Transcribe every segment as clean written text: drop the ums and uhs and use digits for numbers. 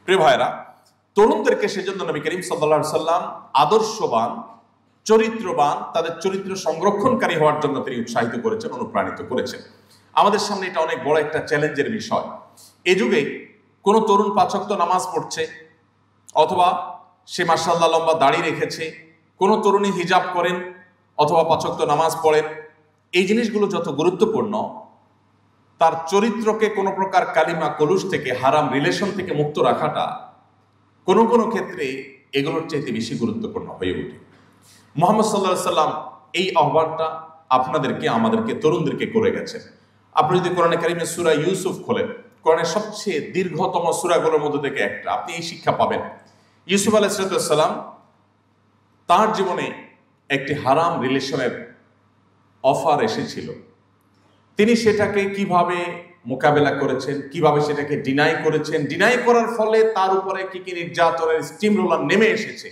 প্রিয় ভাইরা, তরুণদেরকে সেজন্য নবী করিম সাল্লাল্লাহু আলাইহি সাল্লাম আদর্শবান, চরিত্রবান, তাদের চরিত্র সংরক্ষণকারী হওয়ার জন্য তিনি উৎসাহিত করেছেন, অনুপ্রাণিত করেছেন। আমাদের সামনে এটা অনেক বড় একটা চ্যালেঞ্জের বিষয়। এই যুগে কোনো তরুণ 5 ওয়াক্ত নামাজ পড়ছে, অথবা সে মাশাআল্লাহ লম্বা দাড়ি রেখেছে, কোনো তরুণী হিজাব করেন অথবা 5 ওয়াক্ত নামাজ পড়েন, এই জিনিসগুলো যত গুরুত্বপূর্ণ, তার চরিত্রকে কোনো প্রকার কালিমা কলুষ থেকে, হারাম রিলেশন থেকে মুক্ত রাখাটা কোনো কোনো ক্ষেত্রে এগুলোর চাইতে বেশি গুরুত্বপূর্ণ হয়ে ওঠে। মুহাম্মদ সাল্লাল্লাহু আলাইহি সাল্লাম এই আহ্বানটা আপনাদেরকে, আমাদেরকে, তরুণদেরকে করে গেছেন। আপনি যদি কোরআনে কারিমের সূরা ইউসুফ খোলেন, কোরআনের সবচেয়ে দীর্ঘতম সূরাগুলোর মধ্যে থেকে একটা, আপনি এই শিক্ষা পাবেন। ইউসুফ আলাইহিস সালাম তার জীবনে একটি হারাম রিলেশনের অফার এসেছিল, তিনি সেটাকে কিভাবে মোকাবেলা করেছেন, কিভাবে সেটাকে ডিনাই করেছেন, ডিনাই করার ফলে তার উপরে কি কি নির্যাতনের স্টিম রোলার নেমে এসেছে,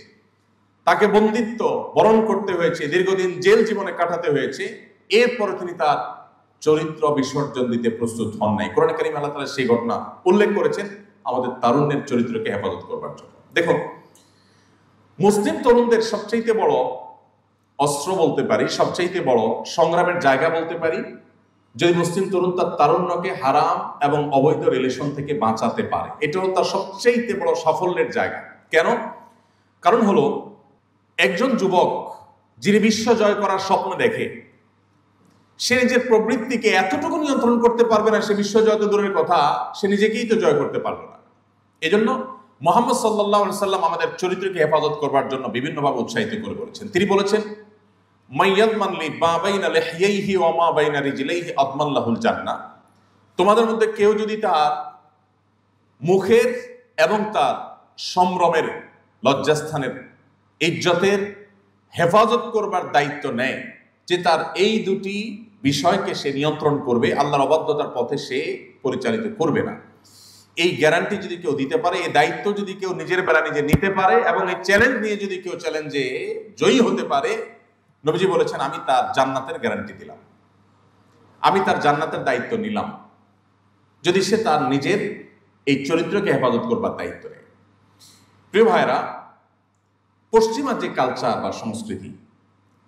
তাকে বন্দিত্ব বরণ করতে হয়েছে, দীর্ঘদিন জেল জীবনে কাটাতে হয়েছে, এরপরে তিনি তার চরিত্র বিসর্জন দিতে প্রস্তুত হন নাই। কোরআন কারীমে আল্লাহ তাআলা সেই ঘটনা উল্লেখ করেছেন আমাদের তারুণ্যের চরিত্রকে হেফাজত করবার জন্য। দেখুন, মুসলিম তরুণদের সবচাইতে বড় অস্ত্র বলতে পারি, সবচাইতে বড় সংগ্রামের জায়গা বলতে পারি, যদি মুসলিম তরুণ তার তারুণ্যকে হারাম এবং অবৈধ রিলেশন থেকে বাঁচাতে পারে, এটা হলো তার সবচাইতে বড় সাফল্যের জায়গা। কেন? কারণ হলো, একজন যুবক যিনি বিশ্ব জয় করার স্বপ্ন দেখে, সে নিজের প্রবৃত্তিকে এতটুকু নিয়ন্ত্রণ করতে পারবে না, সে বিশ্ব জয় তো দূরের কথা, সে নিজেকেই তো জয় করতে পারবে না। এজন্য মুহাম্মদ সাল্লাল্লাহু আলাইহি সাল্লাম আমাদের চরিত্রকে হেফাজত করবার জন্য বিভিন্নভাবে উৎসাহিত করে বলেছেন। তিনি বলেছেন, মাইয়াদমানলি মা বাইনা লিহইহি ওয়া মা বাইনা রিজলাইহি আদমান লাহুল জান্নাহ। তোমাদের মধ্যে কেউ যদি তার মুখের এবং তার সম্ভ্রমের, লজ্জাস্থানের, ইজ্জতের হেফাজত করবার দায়িত্ব নেয়, যে তার এই দুটি বিষয়কে সে নিয়ন্ত্রণ করবে, আল্লাহর অবাধ্যতার পথে সে পরিচালিত করবে না, এই গ্যারান্টি যদি কেউ দিতে পারে, এই দায়িত্ব যদি কেউ নিজের বেলা নিজে নিতে পারে, এবং এই চ্যালেঞ্জ নিয়ে যদি কেউ চ্যালেঞ্জে জয়ী হতে পারে, নবীজি বলেছেন, আমি তার জান্নাতের গ্যারান্টি দিলাম, আমি তার জান্নাতের দায়িত্ব নিলাম, যদি সে তার নিজের এই চরিত্রকে হেফাজত করবার দায়িত্ব নেয়। প্রিয় ভাইরা, পশ্চিমা যে কালচার বা সংস্কৃতি,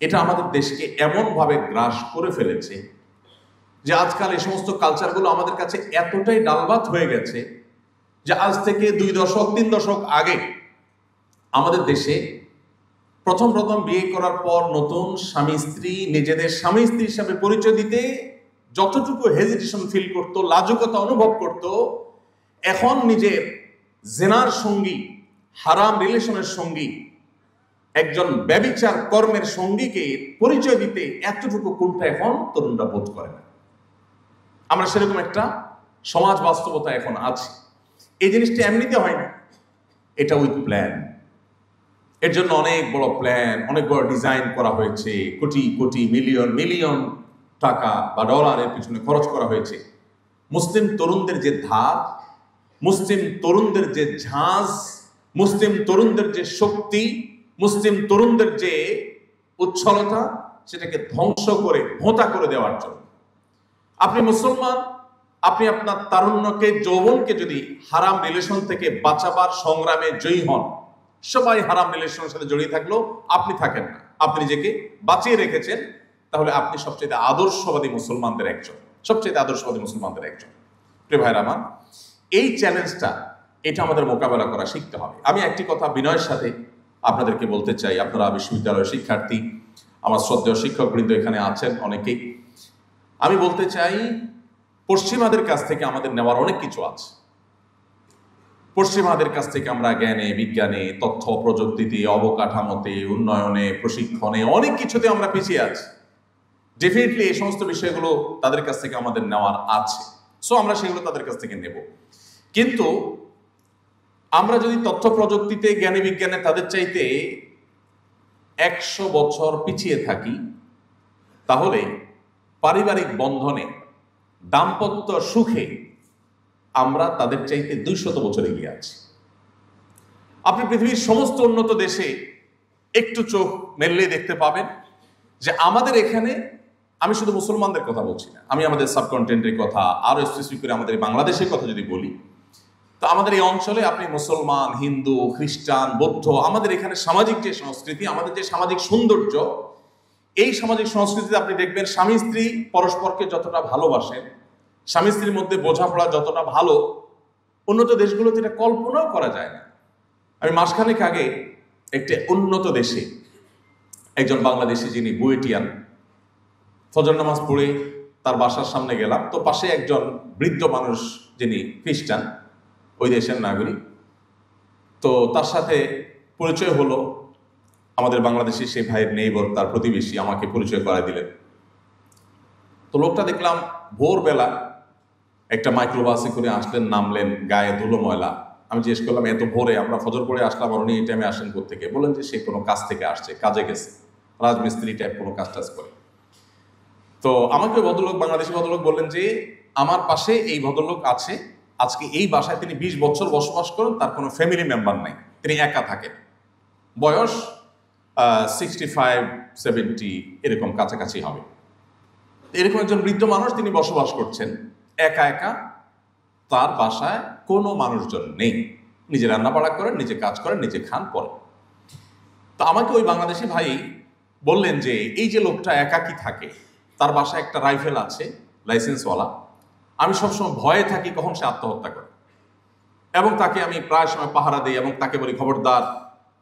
এটা আমাদের দেশকে এমনভাবে গ্রাস করে ফেলেছে যে আজকাল এই সমস্ত কালচারগুলো আমাদের কাছে এতটাই ডালভাত হয়ে গেছে যে আজ থেকে 2 দশক 3 দশক আগে আমাদের দেশে প্রথম বিয়ে করার পর নতুন স্বামী স্ত্রী নিজেদের স্বামী স্ত্রী হিসাবে পরিচয় দিতে যতটুকু হেজিটেশন ফিল করত, লাজুকতা অনুভব করত, এখন নিজের জেনার সঙ্গী, হারাম রিলেশনের সঙ্গী, একজন ব্যভিচার কর্মের সঙ্গীকে পরিচয় দিতে এতটুকু কোনটা এখন তরুণরা বোধ করে না। আমরা সেরকম একটা সমাজ বাস্তবতা এখন আছে। এই জিনিসটা এমনিতে হয় না, এটা উইথ প্ল্যান। এর জন্য অনেক বড় প্ল্যান, অনেক বড় ডিজাইন করা হয়েছে, কোটি কোটি মিলিয়ন মিলিয়ন টাকা বা ডলারের পিছনে খরচ করা হয়েছে। মুসলিম তরুণদের যে ধার, মুসলিম তরুণদের যে ঝাঁজ, মুসলিম তরুণদের যে শক্তি, মুসলিম তরুণদের যে উচ্ছলতা, সেটাকে ধ্বংস করে ভোঁতা করে দেওয়ার জন্য। আপনি মুসলমান, আপনি আপনার তারুণ্যকে, যৌবনকে যদি হারাম রিলেশন থেকে বাঁচাবার সংগ্রামে জয়ী হন, সবাই হারাম রিলেশনের সাথে জড়িয়ে থাকলেও আপনি থাকেন না, আপনি নিজেকে বাঁচিয়ে রেখেছেন, তাহলে আপনি সবচেয়ে আদর্শবাদী মুসলমানদের একজন, সবচেয়ে আদর্শবাদী মুসলমানদের একজন। প্রিয় ভাইরা আমার, এই চ্যালেঞ্জটা, এটা আমাদের মোকাবেলা করা শিখতে হবে। আমি একটি কথা বিনয়ের সাথে আপনাদেরকে বলতে চাই, আপনারা বিশ্ববিদ্যালয়ের শিক্ষার্থী, আমার শ্রদ্ধেয় শিক্ষকবৃন্দ এখানে আছেন অনেকেই, আমি বলতে চাই, পশ্চিমাদের কাছ থেকে আমাদের নেওয়ার অনেক কিছু আছে। পশ্চিমাদের কাছ থেকে আমরা জ্ঞানে, বিজ্ঞানে, তথ্য প্রযুক্তিতে, অবকাঠামোতে, উন্নয়নে, প্রশিক্ষণে, অনেক কিছুতে আমরা পিছিয়ে আছি। ডেফিনেটলি এই সমস্ত বিষয়গুলো তাদের কাছ থেকে আমাদের নেওয়ার আছে, সো আমরা সেগুলো তাদের কাছ থেকে নেব। কিন্তু আমরা যদি তথ্য প্রযুক্তিতে, জ্ঞানে, বিজ্ঞানে তাদের চাইতে 100 বছর পিছিয়ে থাকি, তাহলে পারিবারিক বন্ধনে, দাম্পত্য সুখে আমরা তাদের চাইতে 200 বছর এগিয়ে আছি। আপনি পৃথিবীর সমস্ত উন্নত দেশে একটু চোখ মেললে দেখতে পাবেন যে আমাদের এখানে, আমি শুধু মুসলমানদের কথা বলছি না, আমি আমাদের সাবকন্টিনেন্টের কথা, আরো স্পেসিফিক করে আমাদের বাংলাদেশের কথা যদি বলি, তো আমাদের এই অঞ্চলে আপনি মুসলমান, হিন্দু, খ্রিস্টান, বৌদ্ধ, আমাদের এখানে সামাজিক যে সংস্কৃতি, আমাদের যে সামাজিক সৌন্দর্য, এই সামাজিক সংস্কৃতিতে আপনি দেখবেন স্বামী স্ত্রী পরস্পরকে যতটা ভালোবাসেন, স্বামী স্ত্রীর মধ্যে বোঝাপড়া যতটা ভালো, উন্নত দেশগুলোতে এটা কল্পনাও করা যায় না। আমি মাসখানেক আগে একটি উন্নত দেশে একজন বাংলাদেশি যিনি বুয়েটিয়ান, ফজর নামাজ পড়ে তার বাসার সামনে গেলাম, তো পাশে একজন বৃদ্ধ মানুষ যিনি খ্রিস্টান, ওই দেশের নাগরিক। তো তার সাথে পরিচয় হলো, আমাদের বাংলাদেশি সেই ভাইয়ের নেইবর, তার প্রতিবেশী, আমাকে পরিচয় করায় দিলেন। তো লোকটা দেখলাম ভোরবেলা একটা মাইক্রোবাসে করে আসলেন, নামলেন, গায়ে ধুলো ময়লা। আমি জিজ্ঞেস করলাম, এত ভোরে আমরা ফজর পড়ে আসলাম, আর উনি এই টাইমে আসেন কোত্থেকে? বললেন যে সে কোনো কাজ থেকে আসছে, কাজে গেছে, রাজমিস্ত্রি টাইপ কোনো কাজ টাজ করে। তো আমাকে ভদ্রলোক, বাংলাদেশি ভদ্রলোক বললেন যে আমার পাশে এই ভদ্রলোক আছে, আজকে এই বাসায় তিনি 20 বছর বসবাস করেন, তার কোনো ফ্যামিলি মেম্বার নাই, তিনি একা থাকেন, বয়স 65-70 এরকম কাছাকাছি হবে। এরকম একজন বৃদ্ধ মানুষ, তিনি বসবাস করছেন একা একা, তার বাসায় কোনো মানুষজন নেই, নিজে রান্না বাড়া করেন, নিজে কাজ করেন, নিজে খান, পরে। তো আমাকে ওই বাংলাদেশি ভাই বললেন যে এই যে লোকটা একাকী থাকে, তার বাসায় একটা রাইফেল আছে, লাইসেন্সওয়ালা, আমি সবসময় ভয়ে থাকি কখন সে আত্মহত্যা করে, এবং তাকে আমি প্রায় সময় পাহারা দিই এবং তাকে বলি, খবরদার,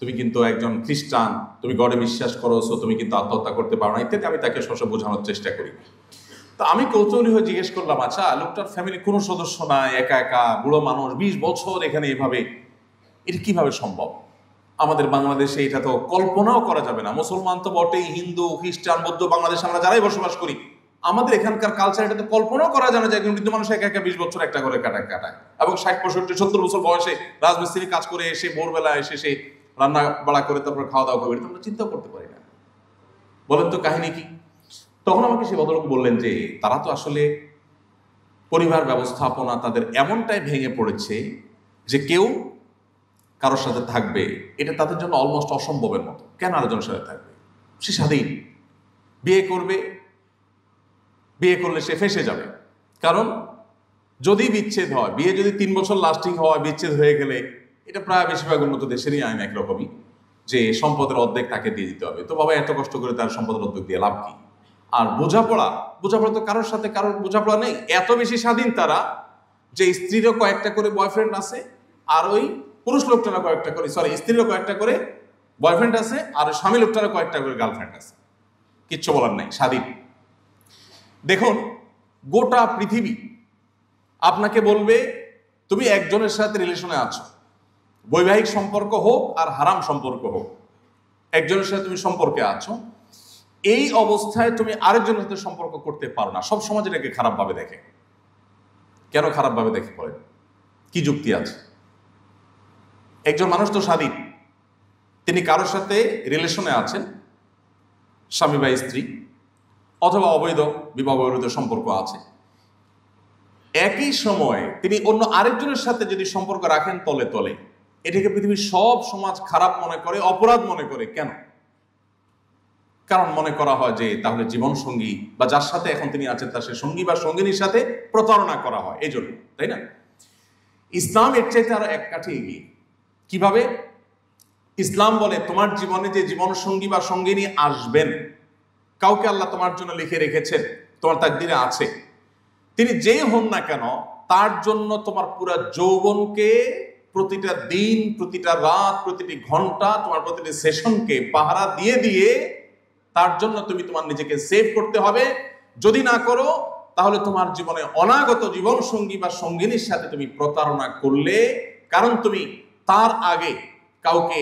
তুমি কিন্তু একজন খ্রিস্টান, তুমি গডে বিশ্বাস করো, সো তুমি কিন্তু আত্মহত্যা করতে পারো না, ইত্যাদি আমি তাকে সবসময় বোঝানোর চেষ্টা করি। তো আমি কৌতূহলী হয়ে জিজ্ঞেস করলাম, আচ্ছা লোকটার ফ্যামিলি কোনো সদস্য নাই, একা একা বুড়ো মানুষ, 20 বছর এখানে এভাবে, এটা কিভাবে সম্ভব? আমাদের বাংলাদেশে এটা তো কল্পনাও করা যাবে না। মুসলমান তো বটেই, হিন্দু, খ্রিস্টান, বৌদ্ধ, বাংলাদেশে আমরা যারাই বসবাস করি, আমাদের এখানকার কালচার এটা তো কল্পনাও করা যায় না যে একজন বৃদ্ধ মানুষ একা একা 20 বছর একটা করে কাটায়, এবং 60-65-70 বছর বয়সে রাজমিস্ত্রি কাজ করে এসে ভোরবেলা এসে সে রান্না বাড়া করে তারপর খাওয়া দাওয়া করবে, এটা আমরা চিন্তাও করতে পারি না। বলেন তো কাহিনী কি? তখন আমাকে সে ভদ্রলোক বললেন যে তারা তো আসলে পরিবার ব্যবস্থাপনা তাদের এমনটাই ভেঙে পড়েছে যে কেউ কারোর সাথে থাকবে এটা তাদের জন্য অলমোস্ট অসম্ভবের মতো। কেন আরেকজনের সাথে থাকবে? সে স্বাধীন, বিয়ে করবে, বিয়ে করলে সে ফেঁসে যাবে, কারণ যদি বিচ্ছেদ হয়, বিয়ে যদি 3 বছর লাস্টিং হয়, বিচ্ছেদ হয়ে গেলে, এটা প্রায় বেশিরভাগ উন্নত দেশেরই আইন একরকমই, যে সম্পদের অর্ধেক তাকে দিয়ে দিতে হবে। তো বাবা এত কষ্ট করে তার সম্পদের অর্ধেক দিয়ে লাভ কি? আর বোঝাপড়া তো কারোর সাথে কারোর বোঝাপড়া নেই, এত বেশি স্বাধীন তারা যে স্ত্রীরও কয়েকটা করে বয়ফ্রেন্ড আছে, আর ওই পুরুষ লোকটারও কয়েকটা করে, স্ত্রীরও কয়েকটা করে বয়ফ্রেন্ড আছে, আর স্বামী লোকটারও কয়েকটা করে গার্লফ্রেন্ড আছে, কিচ্ছু বলার নাই, স্বাধীন। দেখুন, গোটা পৃথিবী আপনাকে বলবে তুমি একজনের সাথে রিলেশনে আছো, বৈবাহিক সম্পর্ক হোক আর হারাম সম্পর্ক হোক, একজনের সাথে তুমি সম্পর্কে আছো, এই অবস্থায় তুমি আরেকজনের সাথে সম্পর্ক করতে পারো না। সব সমাজ এটাকে খারাপ ভাবে দেখে। কেন খারাপ ভাবে দেখে? পড়ে কি যুক্তি আছে? একজন মানুষ তো স্বাধীন, তিনি কারোর সাথে রিলেশনে আছেন, স্বামী বা স্ত্রী, অথবা অবৈধ বিবাহ বহির্ভূত সম্পর্ক আছে, একই সময়ে তিনি অন্য আরেকজনের সাথে যদি সম্পর্ক রাখেন তলে তলে, এটাকে পৃথিবীর সব সমাজ খারাপ মনে করে, অপরাধ মনে করে। কেন? কারণ মনে করা হয় যে তাহলে জীবন সঙ্গী বা যার সাথে এখন তিনি আছেন তার সে সঙ্গী বা সঙ্গিনীর সাথে প্রতারণা করা হয়, এই জন্য, তাই না? ইসলাম এর চাইতে আরো এক কাঠি এগিয়ে। কিভাবে? ইসলাম বলে তোমার জীবনে যে জীবন সঙ্গী বা সঙ্গিনী আসবেন, কাউকে আল্লাহ তোমার জন্য লিখে রেখেছেন, তোমার তাকদীরে আছে, তিনি যেই হন না কেন, তার জন্য তোমার পুরা যৌবনকে, প্রতিটা দিন, প্রতিটা রাত, প্রতিটি ঘন্টা, তোমার প্রতিটি সেশনকে পাহারা দিয়ে দিয়ে তার জন্য তুমি তোমার নিজেকে সেভ করতে হবে। যদি না করো, তাহলে তোমার জীবনে অনাগত জীবন সঙ্গী বা সঙ্গিনীর সাথে তুমি প্রতারণা করলে, কারণ তুমি তার আগে কাউকে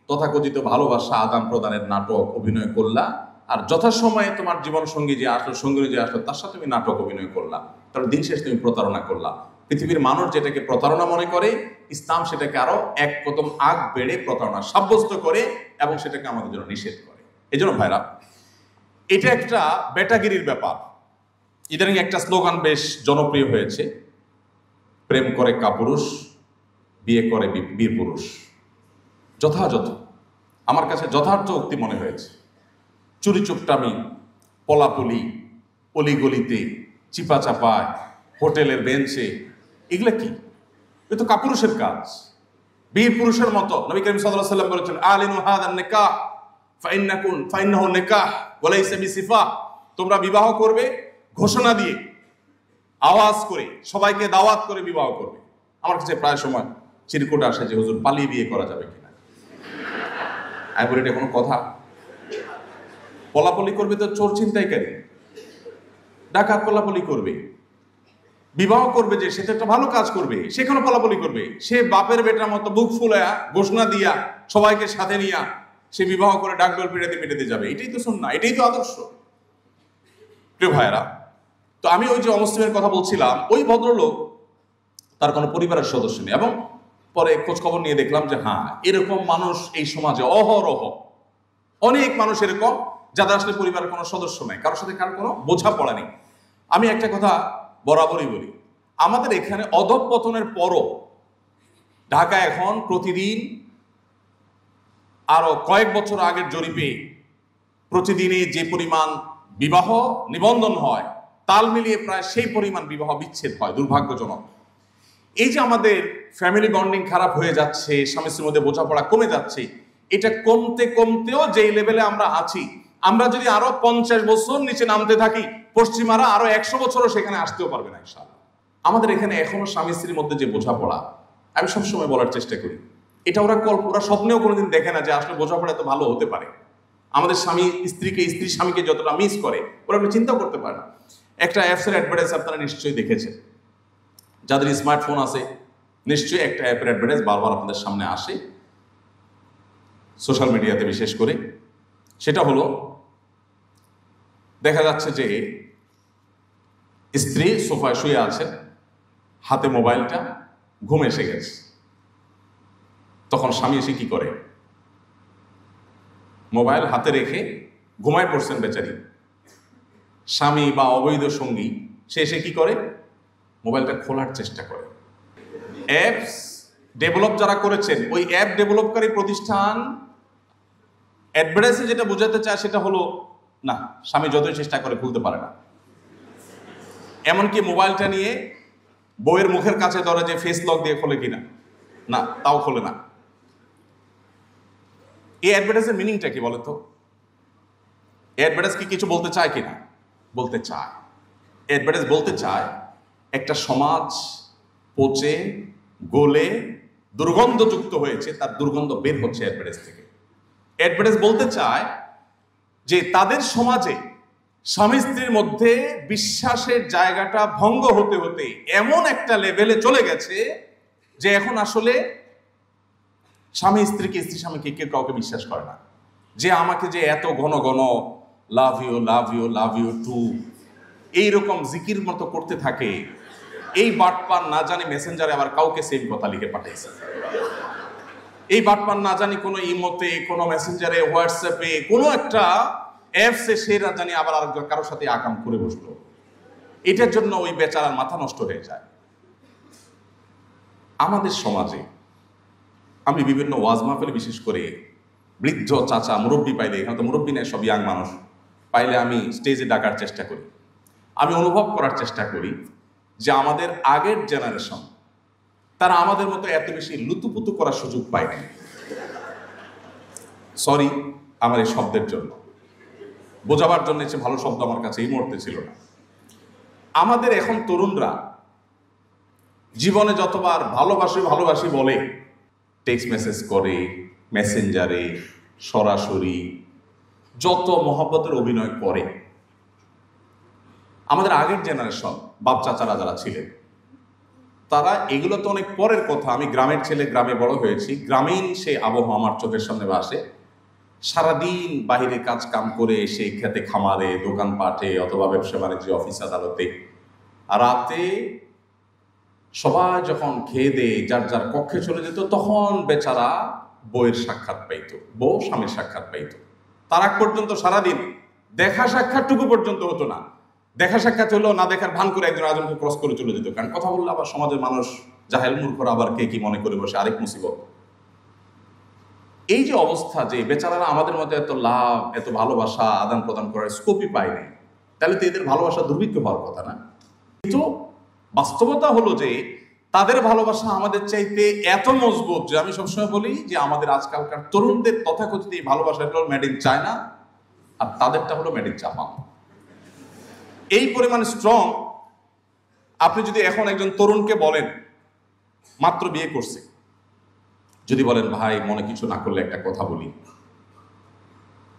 তথাকথিত ভালোবাসা আদান প্রদানের নাটক অভিনয় করলা, আর যথাসময়ে তোমার জীবন সঙ্গী যে আসলো, সঙ্গিনী যে আসলো, তার সাথে তুমি নাটক অভিনয় করলা, তাহলে দিন শেষে তুমি প্রতারণা করলা। পৃথিবীর মানুষ যেটাকে প্রতারণা মনে করে, ইসলাম সেটাকে আরো এক কদম আগ বেড়ে প্রতারণা সাব্যস্ত করে এবং সেটাকে আমাদের জন্য নিষেধ করে। এই জন্য ভাইরা, এটা একটা বেটাগিরির ব্যাপার। ইদানিং একটা স্লোগান বেশ জনপ্রিয় হয়েছে, প্রেম করে কাপুরুষ, বিয়ে করে বীর পুরুষ। যথাযথ, আমার কাছে যথার্থ উক্তি মনে হয়েছে। চুরি চুপটামি, পলাপলি, অলিগলিতে, চিপা চাপায়, হোটেলের বেঞ্চে, এগুলা কি? এ তো কাপুরুষের কাজ। বীর পুরুষের মতো নবী করিম সাল্লাল্লাহু আলাইহি ওয়াসাল্লাম বলেছেন, আলিনু হাদান নিকাহ ফাইন্নাহু নিকাহ ওয়া লাইসা বিসিফা। তোমরা বিবাহ করবে ঘোষণা দিয়ে, আওয়াজ করে, সবাইকে দাওয়াত করে বিবাহ করবে। আমার কাছে প্রায় সময় চিরকুট আসে যে হুজুর পালিয়ে বিয়ে করা যাবে কিনা। আমি বলি এটা কোনো কথা? পলাপলি করবে তো চোর ছিনতাইকারী, ডাকাত পলাপলি করবে। বিবাহ করবে যে সে তো একটা ভালো কাজ করবে, সেখানে পলাপলি করবে। সে বাপের বেটার মতো বুক ফুলায়া ঘোষণা দিয়া সবাইকে সাথে নিয়া সে বিবাহ করে ডাকডোল পিটাতে পিটাতে যাবে। এটাই তো সুন্নাহ, এটাই তো আদর্শ। প্রিয় ভাইয়েরা, তো আমি ওই যে অমুসলিমের কথা বলছিলাম, ওই ভদ্রলোক তার কোনো পরিবারের সদস্য নেই, এবং পরে খোঁজ খবর নিয়ে দেখলাম যে হ্যাঁ, এরকম মানুষ এই সমাজে অহরহ, অনেক মানুষ এরকম যাদের আসলে পরিবারের কোনো সদস্য নাই, কারোর সাথে কারোর কোনো বোঝাপড়া নেই। আমি একটা কথা বরাবরই বলি, আমাদের এখানে অধঃপতনের পরও ঢাকা এখন প্রতিদিন, আরো কয়েক বছর আগের জরিপে প্রতিদিনে যে পরিমাণ বিবাহ নিবন্ধন হয়, তাল মিলিয়ে প্রায় সেই পরিমাণ বিবাহ বিচ্ছেদ হয়। দুর্ভাগ্যজনক। এই যে আমাদের ফ্যামিলি বন্ডিং খারাপ হয়ে যাচ্ছে, স্বামী স্ত্রীর মধ্যে বোঝাপড়া কমে যাচ্ছে, এটা কমতে কমতেও যেই লেভেলে আমরা আছি, আমরা যদি আরো 50 বছর নিচে নামতে থাকি, পশ্চিমারা আরো 100 বছরও সেখানে আসতেও পারবে না ইনশাআল্লাহ। আমাদের এখানে এখনো স্বামী স্ত্রীর মধ্যে যে বোঝাপড়া, আমি সবসময় বলার চেষ্টা করি, এটা ওরা স্বপ্নেও কোনোদিন দেখে না যে আসলে বোঝাপড়া এত ভালো হতে পারে। আমাদের স্বামী স্ত্রীকে, স্ত্রী স্বামীকে যতটা মিস করে, ওরা চিন্তাও করতে পারে না। একটা অ্যাপসের অ্যাডভার্টাইজ আপনারা নিশ্চয়ই দেখেছেন, যাদের স্মার্টফোন আছে নিশ্চয়ই একটা অ্যাপের অ্যাডভার্টাইজ বারবার আপনাদের সামনে আসে, সোশ্যাল মিডিয়াতে বিশেষ করে। সেটা হলো, দেখা যাচ্ছে যে স্ত্রী সোফায় শুয়ে আছে, হাতে মোবাইলটা, ঘুম এসে গেছে। তখন স্বামী এসে কি করে? মোবাইল হাতে রেখে ঘুমায় পড়ছেন বেচারি স্বামী বা অবৈধ সঙ্গী, সে এসে কি করে? মোবাইলটা খোলার চেষ্টা করে। অ্যাপস ডেভেলপ যারা করেছেন, ওই অ্যাপ ডেভেলপকারী প্রতিষ্ঠান অ্যাডভার্টাইজে যেটা বোঝাতে চায় সেটা হলো, না, স্বামী যতই চেষ্টা করে খুলতে পারে না। এমনকি মোবাইলটা নিয়ে বউয়ের মুখের কাছে ধরে যে ফেস লক দিয়ে খোলে কিনা, না, তাও খোলে না। এই অ্যাডভার্টাইজের মিনিংটা কি বলতো? অ্যাডভার্টাইজ কি কিছু বলতে চায় কিনা? বলতে চায়। অ্যাডভার্টাইজ বলতে চায় একটা সমাজ পচে গলে দুর্গন্ধযুক্ত হয়েছে, তার দুর্গন্ধ বের হচ্ছে অ্যাডভার্টাইজ থেকে। অ্যাডভার্টাইজ বলতে চায় যে তাদের সমাজে স্বামী স্ত্রীর মধ্যে বিশ্বাসের জায়গাটা ভঙ্গ হতে হতে এমন একটা লেভেলে চলে গেছে যে এখন আসলে স্বামী স্ত্রীকে, স্ত্রী স্বামীকে কেউ কাউকে বিশ্বাস করে না। যে আমাকে যে এত ঘন ঘন love you love you love you too এইরকম জিকির মতো করতে থাকে, এই বাটপার না জানি মেসেঞ্জারে আবার কাউকে সেম কথা লিখে পাঠাইছে। এই বাটপার না জানি কোনো ইমোতে, কোনো মেসেঞ্জারে, হোয়াটসঅ্যাপে, কোনো একটা অ্যাপসে সে না জানি আবার আরেকজন কারোর সাথে আকাম করে বসলো। এটার জন্য ওই বেচারার মাথা নষ্ট হয়ে যায়। আমাদের সমাজে আমি বিভিন্ন ওয়াজ মাহফিলে, বিশেষ করে বৃদ্ধ চাচা মুরব্বী পাইলে, এখানে তো মুরব্বী নেই, সব ইয়াং মানুষ পাইলে আমি স্টেজে ডাকার চেষ্টা করি। আমি অনুভব করার চেষ্টা করি যে আমাদের আগের জেনারেশন, তারা আমাদের মতো এত বেশি লুতুপুতু করার সুযোগ পায়নি। সরি আমার এই শব্দের জন্য, বোঝাবার জন্য এসে ভালো শব্দ আমার কাছে এই মুহূর্তে ছিল না। আমাদের এখন তরুণরা জীবনে যতবার ভালোবাসি ভালোবাসি বলে, টেক্সট মেসেজ করে, মেসেঞ্জারে, সরাসরি যত মহব্বতের অভিনয় করে, আমাদের আগের জেনারেশন বাপ চাচারা যারা ছিলেন, তারা এগুলো তো অনেক পরের কথা। আমি গ্রামের ছেলে, গ্রামে বড় হয়েছি, গ্রামীণ সে আবহাওয়া আমার চোখের সামনে ভাসে। সারাদিন বাহিরে কাজ কাম করে এসে খেতে খামারে, দোকানপাটে অথবা ব্যবসা বাণিজ্য, অফিস আদালতে, রাতে সবাই যখন খেয়ে দিয়ে যার যার কক্ষে চলে যেত, তখন বেচারা বউয়ের সাক্ষাৎ পাইতো, বউ স্বামীর সাক্ষাৎ পাইতো। তার আগ পর্যন্ত সারাদিন দেখা সাক্ষাৎটুকু পর্যন্ত হতো না। দেখা সাক্ষাৎ হলো, না দেখার ভান করে একজন আরেকজনকে ক্রস করে চলে যেত। কারণ কথা বললে আবার সমাজের মানুষ জাহেল মূর্খরা আবার কে কি মনে করে বসে, আরেক মুসিবত। এই যে অবস্থা, যে বেচারারা আমাদের মধ্যে এত লাভ, এত ভালোবাসা আদান প্রদান করার স্কোপই পায় নাই, তাহলে তো এদের ভালোবাসা দুর্ভিক্ষ হওয়ার কথা না। কিন্তু বাস্তবতা হলো যে তাদের ভালোবাসা আমাদের চাইতে এত মজবুত যে আমি সবসময় বলি যে আমাদের আজকালকার তরুণদের তথাকথিত এই ভালোবাসাটা হলো মেড ইন চায়না, আর তাদেরটা হলো মেড ইন জাপান। এই পরিমাণ স্ট্রং। আপনি যদি এখন একজন তরুণকে বলেন, মাত্র বিয়ে করছে, যদি বলেন ভাই মনে কিছু না করলে একটা কথা বলি,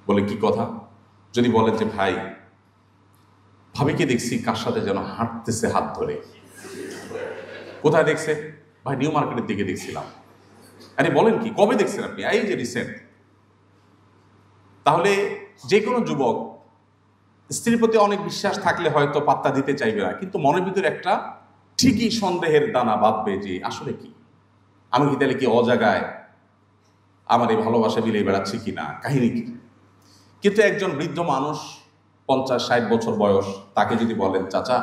বলে কি কথা? যদি বলেন যে ভাই ভাবিকে দেখছি কার সাথে যেন হাঁটতেছে হাত ধরে। কোথায় দেখছে? ভাই নিউ মার্কেটের দিকে দেখছিলাম। আরে বলেন কি, কবে দেখছেন আপনি? এই যে রিসেন্ট। তাহলে যে কোনো যুবক স্ত্রীর প্রতি অনেক বিশ্বাস থাকলে হয়তো পাত্তা দিতে চাইবে না, কিন্তু মনের ভিতরে একটা ঠিকই সন্দেহের দানা বাঁধবে যে আসলে কি, আমি কি তাহলে কি অজাগায় আমার এই ভালোবাসা বিলিয়ে বেড়াচ্ছি কিনা, কাহিনী কি? কিন্তু একজন বৃদ্ধ মানুষ 50-60 বছর বয়স, তাকে যদি বলেন চাচা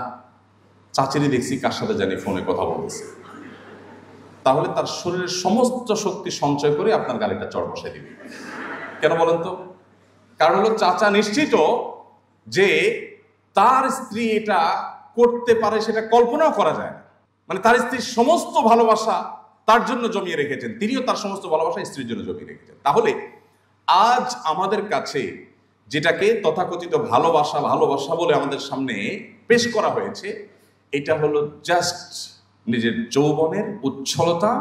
চাচিরি দেখছি কার সাথে জানি ফোনে কথা বলতেছে, তাহলে তার শরীরের সমস্ত শক্তি সঞ্চয় করে আপনার গালিটা চড় বসাই দিবে। কেন বলেন তো? কারণ হলো চাচা নিশ্চিত যে তার স্ত্রী এটা করতে পারে, সেটা কল্পনাও করা যায় না। মানে তার স্ত্রীর সমস্ত ভালোবাসা তার জন্য জমিয়ে রেখেছেন, তিনিও তার সমস্ত ভালোবাসা স্ত্রীর জন্য জমিয়ে রেখেছেন। তাহলে আজ আমাদের কাছে যেটাকে তথাকথিত ভালোবাসা ভালোবাসা বলে আমাদের সামনে পেশ করা হয়েছে, এটা হলো জাস্ট নিজের যৌবনের উচ্ছলতা,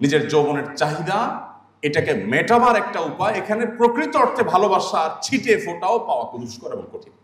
নিজের যৌবনের চাহিদা, এটাকে মেটাবার একটা উপায়। এখানে প্রকৃত অর্থে ভালোবাসার ছিটে ফোটাও পাওয়া দুষ্কর এবং কঠিন।